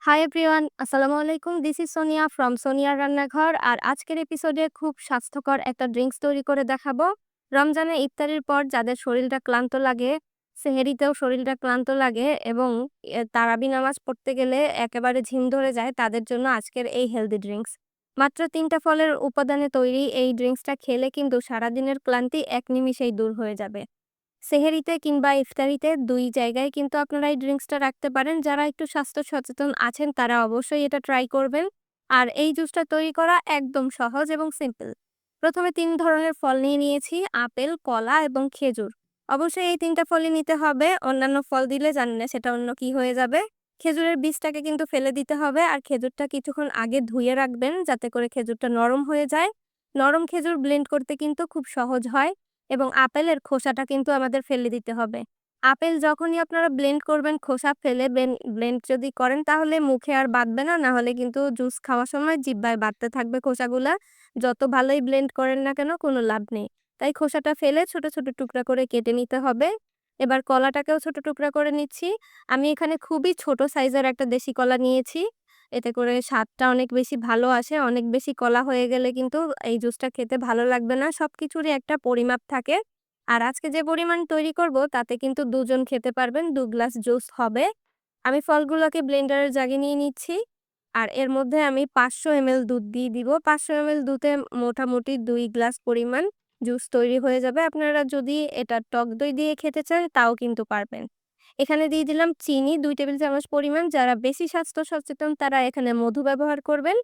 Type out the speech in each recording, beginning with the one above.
Hi everyone, আসসালামু আলাইকুম। This is Sonia from সোনিয়ার রান্নাঘর। আর আজকের এপিসোডে খুব স্বাস্থ্যকর একটা ড্রিঙ্কস তৈরি করে দেখাবো। রমজানে ইফতারির পর যাদের শরীরটা ক্লান্ত লাগে, সেহরিতেও শরীরটা ক্লান্ত লাগে এবং তারাবি নামাজ পড়তে গেলে একেবারে ঝিম ধরে যায়, তাদের জন্য আজকের এই হেলদি ড্রিঙ্কস। মাত্র ৩টা ফলের উপাদানে তৈরি এই ড্রিঙ্কসটা খেলে কিন্তু সারাদিনের ক্লান্তি এক নিমিষেই দূর হয়ে যাবে। সেহরিতে কিংবা ইফতারিতে ২ জায়গায় কিন্তু আপনারা এই ড্রিঙ্কসটা রাখতে পারেন। যারা একটু স্বাস্থ্য সচেতন আছেন তারা অবশ্যই এটা ট্রাই করবেন। আর এই জুসটা তৈরি করা একদম সহজ এবং সিম্পল। প্রথমে ৩ ধরনের ফল নিয়ে নিয়েছি, আপেল, কলা এবং খেজুর। অবশ্যই এই ৩ টা ফলই নিতে হবে। অন্যান্য ফল দিলে জানি না সেটা অন্য কি হয়ে যাবে। খেজুরের বীজটাকে কিন্তু ফেলে দিতে হবে আর খেজুরটা কিছুক্ষণ আগে ধুয়ে রাখবেন যাতে করে খেজুরটা নরম হয়ে যায়। নরম খেজুর ব্লেন্ড করতে কিন্তু খুব সহজ হয়। এবং আপেলের খোসাটা কিন্তু আমাদের ফেলে দিতে হবে। আপেল যখনই আপনারা ব্লেন্ড করবেন খোসা ফেলে ব্লেন্ড যদি করেন তাহলে মুখে আর বাধবে না। না হলে কিন্তু জুস খাওয়ার সময় জিহ্বায় বাধতে থাকবে খোসাগুলা। যত ভালোই ব্লেন্ড করেন না কেন কোনো লাভ নেই। তাই খোসাটা ফেলে ছোট, ছোট টুকরা করে কেটে নিতে হবে। এবার কলাটাকেও ছোট টুকরা করে নিচ্ছি। আমি এখানে খুবই ছোট সাইজের একটা দেশি কলা নিয়েছি। এতে করে স্বাদটা অনেক বেশি ভালো আসে। অনেক বেশি কলা হয়ে গেলে কিন্তু এই জুসটা খেতে ভালো লাগবে না। সবকিছুরই একটা পরিমাপ থাকে। আর আজকে যে পরিমাণ তৈরি করব তাতে কিন্তু ২ জন খেতে পারবেন। ২ গ্লাস জুস হবে। আমি ফলগুলোকে ব্লেন্ডারের জাগে নিয়ে নিচ্ছি। আর এর মধ্যে আমি ৫০০ এমএল দুধ দিয়ে দিব। ৫০০ এমএল দুধে মোটামুটি ২ গ্লাস পরিমাণ জুস তৈরি হয়ে যাবে। আপনারা যদি এটা টক দই দিয়ে খেতে চান তাও কিন্তু পারবেন। এখানে দিয়ে দিলাম চিনি ২ টেবিল চামচ পরিমাণ। যারা বেশি স্বাস্থ্য সচেতন তারা এখানে মধু ব্যবহার করবেন।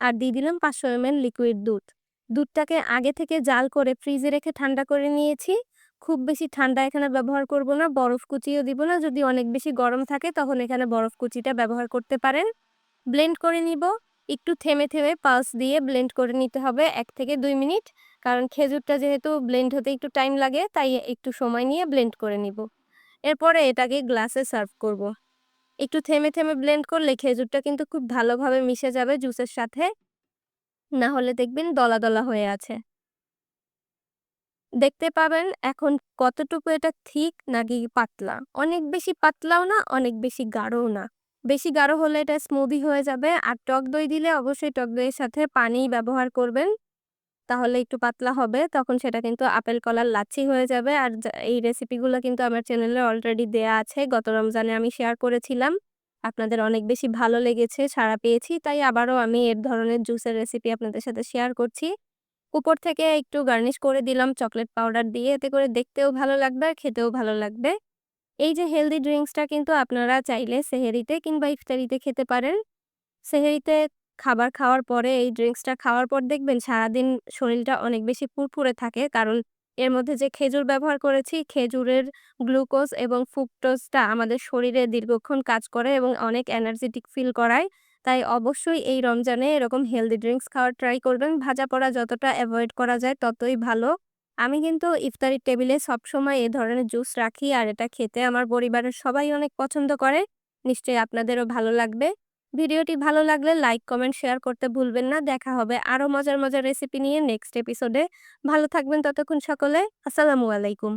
আর দিয়ে দিলাম ৫০০ এমএল লিকুইড দুধ। দুধটাকে আগে থেকে জাল করে ফ্রিজে রেখে ঠান্ডা করে নিয়েছি। খুব বেশি ঠান্ডা এখানে ব্যবহার করব না, বরফ কুচিও দিব না। যদি অনেক বেশি গরম থাকে তখন এখানে বরফ কুচিটা ব্যবহার করতে পারেন। ব্লেন্ড করে নিব। একটু থেমে, থেমে পালস দিয়ে ব্লেন্ড করে নিতে হবে ১ থেকে ২ মিনিট। কারণ খেজুরটা যেহেতু ব্লেন্ড হতে একটু টাইম লাগে তাই একটু সময় নিয়ে ব্লেন্ড করে নিব। এরপরে এটাকে গ্লাসে সার্ভ করব। একটু থেমে, থেমে ব্লেন্ড করলে খেজুরটা কিন্তু খুব ভালোভাবে মিশে যাবে জুসের সাথে। না হলে দেখবেন দলা, দলা হয়ে আছে। দেখতে পাবেন এখন কতটুকু এটা থিক নাকি পাতলা। অনেক বেশি পাতলাও না, অনেক বেশি গাঢ়ও না। বেশি গাঢ় হলে এটা স্মুদি হয়ে যাবে। আর টক দই দিলে অবশ্যই টক দইয়ের সাথে পানি ব্যবহার করবেন। তাহলে একটু পাতলা হবে। তখন সেটা কিন্তু আপেল কলার লাচ্ছি হয়ে যাবে। আর এই রেসিপিগুলো কিন্তু আমার চ্যানেলে অলরেডি দেয়া আছে। গত রমজানে আমি শেয়ার করেছিলাম। আপনাদের অনেক বেশি ভালো লেগেছে, সাড়া পেয়েছি। তাই আবারও আমি এর ধরনের জুসের রেসিপি আপনাদের সাথে শেয়ার করছি। উপর থেকে একটু গার্নিশ করে দিলাম চকলেট পাউডার দিয়ে। এতে করে দেখতেও ভালো লাগবে আর খেতেও ভালো লাগবে। এই যে হেলথি ড্রিংকসটা কিন্তু আপনারা চাইলে সেহরিতে কিংবা ইফতারিতে খেতে পারেন। সেহরিতে খাবার খাওয়ার পরে এই ড্রিংকসটা খাওয়ার পর দেখবেন সারাদিন শরীরটা অনেক বেশি ফুরফুরে থাকে। কারণ এর মধ্যে যে খেজুর ব্যবহার করেছি, খেজুরের গ্লুকোজ এবং ফ্রুকটোজটা আমাদের শরীরে দীর্ঘক্ষণ কাজ করে এবং অনেক এনার্জেটিক ফিল করায়। তাই অবশ্যই এই রমজানে এরকম হেলথি ড্রিংকস খাওয়ার ট্রাই করবেন। ভাজাপোড়া যতটা এভয়েড করা যায় ততই ভালো। আমি কিন্তু ইফতারির টেবিলে সবসময় এ ধরনের জুস রাখি আর এটা খেতে আমার পরিবারের সবাই অনেক পছন্দ করে। নিশ্চয়ই আপনাদেরও ভালো লাগবে। ভিডিওটি ভালো লাগলে লাইক, কমেন্ট, শেয়ার করতে ভুলবেন না। দেখা হবে আরো মজার, মজার রেসিপি নিয়ে নেক্সট এপিসোডে। ভালো থাকবেন ততক্ষণ সকলে। আসসালামু আলাইকুম।